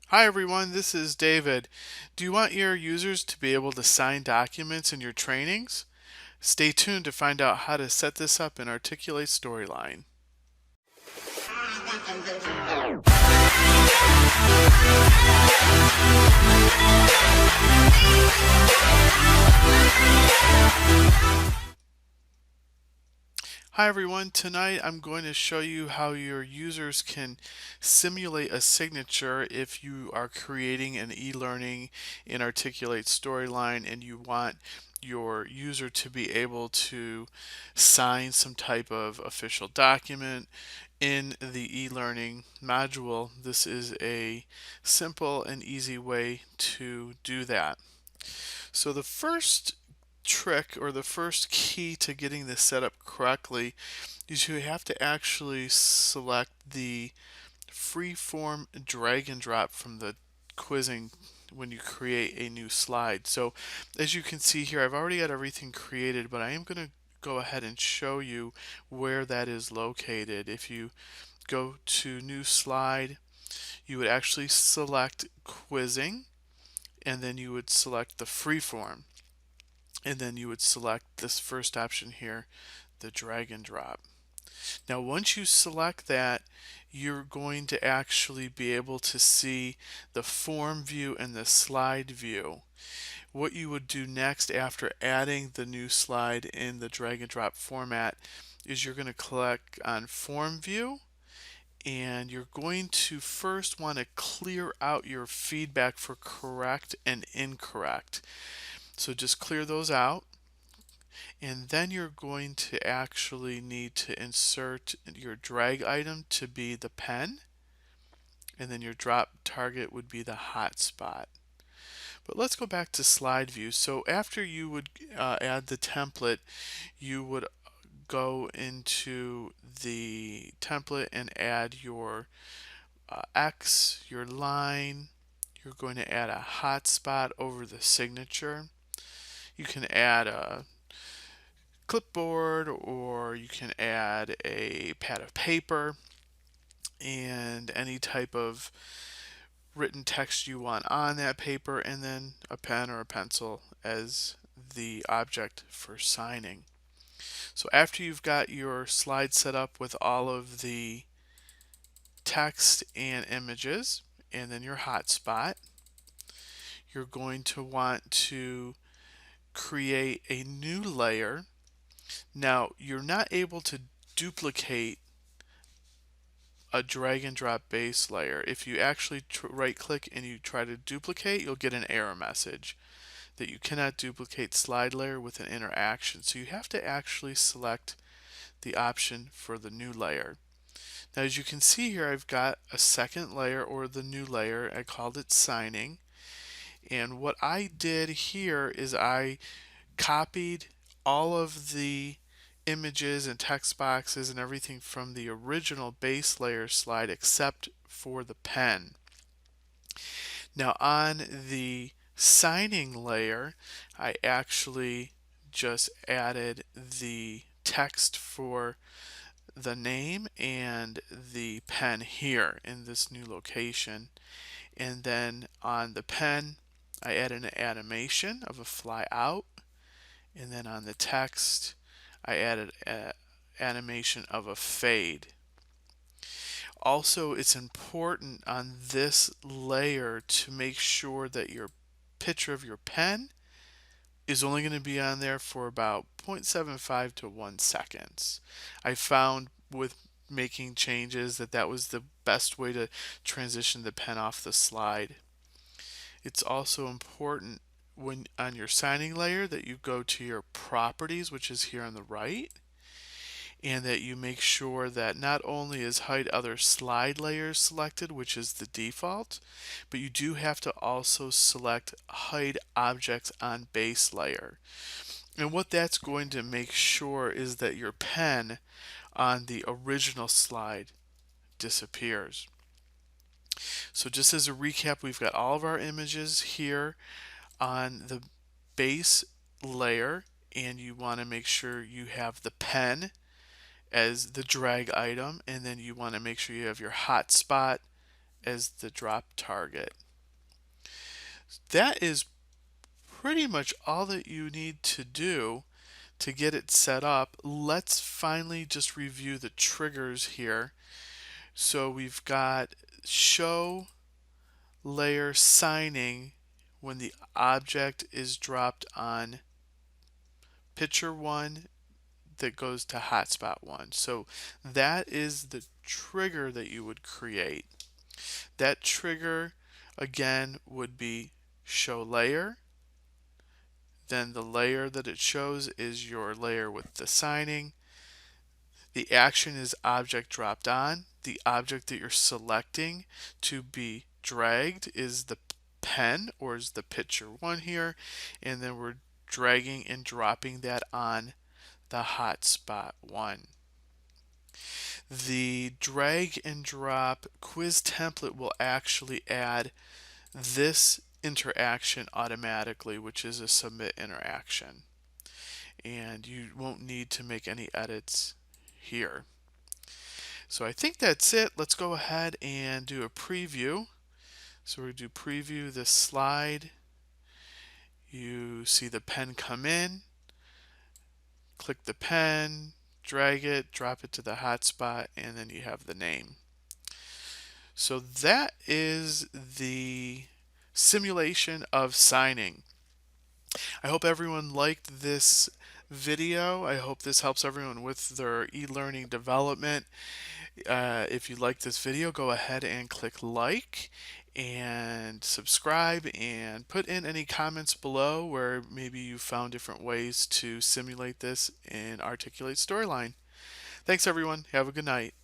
Hi everyone, this is David. Do you want your users to be able to sign documents in your trainings? Stay tuned to find out how to set this up in Articulate Storyline. Hi everyone, tonight I'm going to show you how your users can simulate a signature if you are creating an e-learning in Articulate Storyline and you want your user to be able to sign some type of official document in the e-learning module. This is a simple and easy way to do that. So the first trick or the first key to getting this set up correctly is you have to actually select the freeform drag and drop from the quizzing when you create a new slide. So as you can see here, I've already got everything created, but I am going to go ahead and show you where that is located. If you go to new slide, you would actually select quizzing, and then you would select the freeform, and then you would select this first option here, the drag and drop. Now once you select that, you're going to actually be able to see the form view and the slide view. What you would do next after adding the new slide in the drag and drop format is you're going to click on form view, and you're going to first want to clear out your feedback for correct and incorrect. So just clear those out, and then you're going to actually need to insert your drag item to be the pen, and then your drop target would be the hotspot. But let's go back to slide view. So after you would add the template, you would go into the template and add your X, your line. You're going to add a hotspot over the signature. You can add a clipboard, or you can add a pad of paper and any type of written text you want on that paper, and then a pen or a pencil as the object for signing. So after you've got your slide set up with all of the text and images and then your hotspot, you're going to want to create a new layer. Now you're not able to duplicate a drag and drop base layer. If you actually right click and you try to duplicate, you'll get an error message that you cannot duplicate slide layer with an interaction. So you have to actually select the option for the new layer. Now as you can see here, I've got a second layer, or the new layer. I called it signing. And what I did here is I copied all of the images and text boxes and everything from the original base layer slide except for the pen. Now on the signing layer, I actually just added the text for the name and the pen here in this new location. And then on the pen, I added an animation of a fly out. And then on the text, I added an animation of a fade. Also, it's important on this layer to make sure that your picture of your pen is only going to be on there for about 0.75 to 1 seconds. I found with making changes that that was the best way to transition the pen off the slide. It's also important when on your signing layer that you go to your properties, which is here on the right, and that you make sure that not only is hide other slide layers selected, which is the default, but you do have to also select hide objects on base layer. And what that's going to make sure is that your pen on the original slide disappears. So just as a recap, we've got all of our images here on the base layer, and you want to make sure you have the pen as the drag item, and then you want to make sure you have your hotspot as the drop target. That is pretty much all that you need to do to get it set up. Let's finally just review the triggers here. So we've got show layer signing when the object is dropped on picture 1 that goes to hotspot 1. So that is the trigger that you would create. That trigger again would be show layer. Then the layer that it shows is your layer with the signing. The action is object dropped on. The object that you're selecting to be dragged is the pen, or is the picture 1 here, and then we're dragging and dropping that on the hotspot 1. The drag and drop quiz template will actually add this interaction automatically, which is a submit interaction, and you won't need to make any edits here. So I think that's it. Let's go ahead and do a preview. So we're going to do preview this slide. You see the pen come in, click the pen, drag it, drop it to the hotspot, and then you have the name. So that is the simulation of signing. I hope everyone liked this video. I hope this helps everyone with their e-learning development. If you like this video, go ahead and click like and subscribe, and put in any comments below where maybe you found different ways to simulate this in Articulate Storyline. Thanks everyone. Have a good night.